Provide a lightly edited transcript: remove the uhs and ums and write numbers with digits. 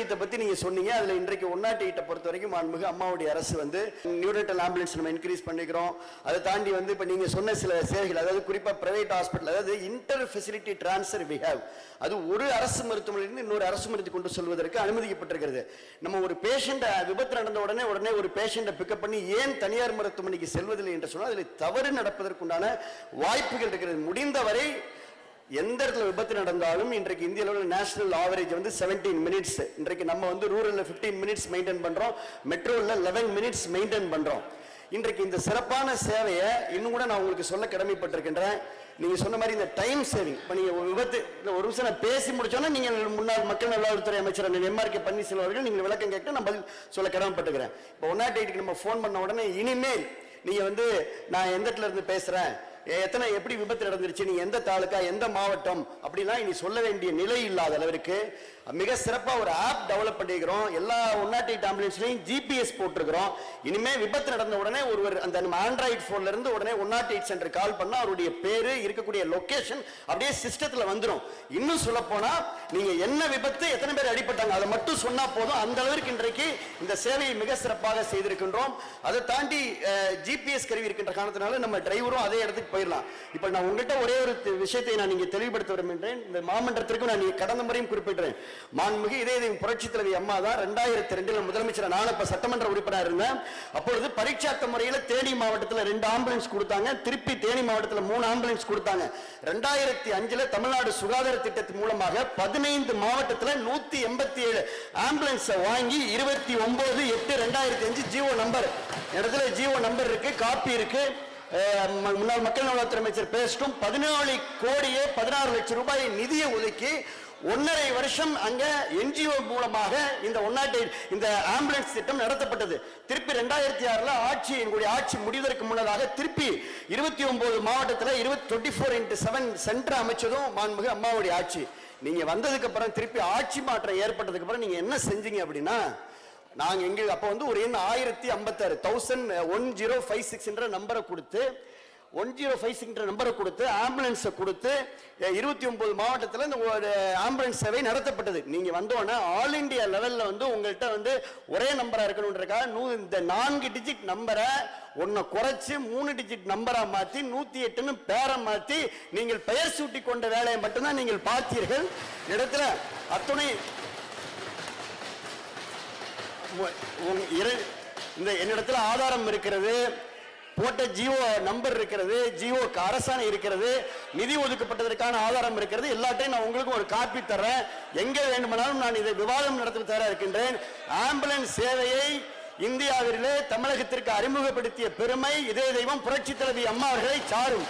நிர்ணயத்தை பத்தி நீங்க சொன்னீங்க. அதுல இன்றைக்கு 108 பொறுத்த வரைக்கும் மாண்புமிகு அம்மாவுடைய அரசு வந்து நியூரேட்டல் ஆம்புலன்ஸ் நம்ம இன்க்ரீஸ் பண்ணிக்கிறோம். அதை தாண்டி வந்து இப்ப நீங்க சொன்ன சில சேவைகள், அதாவது குறிப்பா பிரைவேட் ஹாஸ்பிட்டல், அதாவது inter facility transfer we have, அது ஒரு அரசு மருத்துவமனையிலிருந்து இன்னொரு அரசு மருத்துவமனைக்கு கொண்டு செல்வதற்கு அனுமதிக்கப்பட்டிருக்கிறது. நம்ம ஒரு பேஷண்ட் விபத்து நடந்த உடனே ஒரு பேஷண்ட்டை பிக்கப் பண்ணி ஏன் தனியார் மருத்துவமனைக்கு செல்வதில்லை என்று சொன்னால் அதில் தவறு நடப்பதற்குண்டான வாய்ப்புகள் இருக்கிறது. முடிந்தவரை எந்த இடத்துல விபத்து நடந்தாலும் இன்றைக்கு இந்திய அளவில் நேஷனல் ஆவரேஜ் வந்து 17 மினிட்ஸ். இன்றைக்கு நம்ம வந்து ரூரல்ல 15 மினிட்ஸ் மெயின்டைன் பண்றோம், மெட்ரோல 11 மினிட்ஸ் மெயின்டைன் பண்றோம். இன்றைக்கு இந்த சிறப்பான சேவையை இன்னும் கூட நான் உங்களுக்கு சொல்ல கடமைப்பட்டிருக்கின்றேன். நீங்க சொன்ன மாதிரி இந்த டைம் சேவிங், இப்போ நீங்க விபத்து ஒரு நிமிஷம் நான் பேசி முடிச்சோன்னா நீங்க முன்னாள் மக்கள் நல்வாழ்வுத்துறை அமைச்சர் எம்ஆர்கே பன்னீர்செல்வம் அவர்கள் நீங்கள் விளக்கம் கேட்டு நான் பதில் சொல்ல கடமைப்பட்டுக்கிறேன். இப்போ 108க்கு நம்ம ஃபோன் பண்ண உடனே இனிமேல் நீங்க வந்து நான் எந்த இடத்துல இருந்து பேசுறேன், எத்தனை எப்படி விபத்து நடந்துருச்சு, நீ எந்த தாலுக்கா எந்த மாவட்டம் அப்படிலாம் இனி சொல்ல வேண்டிய நிலை இல்லாத அளவிற்கு மிக சிறப்பா ஒரு ஆப் டெவலப் பண்ணிக்கிறோம். எல்லா 108 ஆம்புலன்ஸ்லையும் ஜிபிஎஸ் போட்டிருக்கிறோம். இனிமே விபத்து நடந்த உடனே ஒருவர் அந்த ஆண்ட்ராய்டு போன்ல இருந்து உடனே 108 சென்டர் கால் பண்ணா அவருடைய பேரு, இருக்கக்கூடிய லொகேஷன் அப்படியே சிஸ்டத்துல வந்துடும். இன்னும் சொல்ல போனா நீங்க என்ன விபத்து, எத்தனை பேர் அடிபட்டாங்க அதை மட்டும் சொன்னா போதும். அந்த அளவிற்கு இன்றைக்கு இந்த சேவையை மிக சிறப்பாக செய்திருக்கின்றோம். அதை தாண்டி ஜிபிஎஸ் கருவி இருக்கின்ற காரணத்தினால நம்ம டிரைவரும் அதே இடத்துக்கு போயிடலாம். இப்ப நான் உங்ககிட்ட ஒரே ஒரு விஷயத்தை நான் நீங்க தெளிவுபடுத்த விரும்புகிறேன். இந்த மாமன்றத்திற்கும் நான் கடந்த முறையும் குறிப்பிட்டேன். மாண்புமிகு இதயம் புரட்சி தலைவி அம்மா தான் 2002 முதலமைச்சர், நான் இப்ப சட்டமன்ற உறுப்பினர் இருந்தேன். அப்பொழுது பரீட்சார்த்த முறையில் தேனி மாவட்டத்தில் 2 ஆம்புலன்ஸ் கொடுத்தாங்க, திருப்பி தேனி மாவட்டத்தில் 3 ஆம்புலன்ஸ் கொடுத்தாங்க. 2005 தமிழ்நாடு சுகாதார திட்டத்தின் மூலமாக 15 மாவட்டத்தில் 187 ஆம்புலன்ஸ் வாங்கி 29/8/2005 ஜிஓ நம்பர் இடத்துல ஜிஓ நம்பர் இருக்கு, காப்பி இருக்கு. முன்னாள் மக்கள் நல்வாழ்வுத்துறை அமைச்சர் பேசிட்டும் 14 கோடியே 16 லட்சம் ரூபாய் நிதியை ஒதுக்கி 1.5 வருஷம் அங்க என்ஜிஓ மூலமாக இந்த 108 இந்த ஆம்புலன்ஸ் திட்டம் நடத்தப்பட்டது. திருப்பி 2006 ஆட்சி முடிவதற்கு முன்னதாக திருப்பி 29 மாவட்டத்தில் 24/7 சென்டர் அமைச்சதும் மாண்புமிகு அம்மாவுடைய ஆட்சி. நீங்க வந்ததுக்கு அப்புறம் திருப்பி ஆட்சி மாற்றம் ஏற்பட்டதுக்கு அப்புறம் நீங்க என்ன செஞ்சீங்க அப்படின்னா, நாங்க எங்க அப்ப வந்து ஒரு எண் 1056 என்ற நம்பரை கொடுத்து 1056 நம்பரை கொடுத்து ஆம்புலன்ஸை கொடுத்து 29 மாவட்டத்தில் இந்த ஆம்புலன்ஸ் சேவை நடத்தப்பட்டது. நீங்க வந்தோன்னா ஆல் இண்டியா லெவல்ல வந்து உங்கள்கிட்ட வந்து ஒரே நம்பரா இருக்கணும்ன்றக்காக இந்த 4 டிஜிட் நம்பரை ஒன்ன குறைச்சு 3 டிஜிட் நம்பரா மாத்தி 108ன்னு பேரை மாத்தி நீங்கள் பெயர் சூட்டி கொண்ட வேலையை மட்டும்தான் நீங்கள் பார்த்தீர்கள். இடத்துல அத்துணை இந்த என்னிடத்துல ஆதாரம் இருக்கிறது, போட்ட ஜிஓ நம்பர் இருக்கிறது, ஜிஓ அரசாணை இருக்கிறது, நிதி ஒதுக்கப்பட்டதற்கான ஆதாரம் இருக்கிறது. எல்லாத்தையும் நான் உங்களுக்கு ஒரு காப்பி தர்றேன். எங்க வேண்டுமானாலும் நான் இதை விவாதம் நடத்த தயாராக இருக்கின்றேன். ஆம்புலன்ஸ் சேவையை இந்தியாவிலே தமிழகத்திற்கு அறிமுகப்படுத்திய பெருமை இதய தெய்வம் புரட்சி தலைவி அம்மா அவர்களை சாரும்.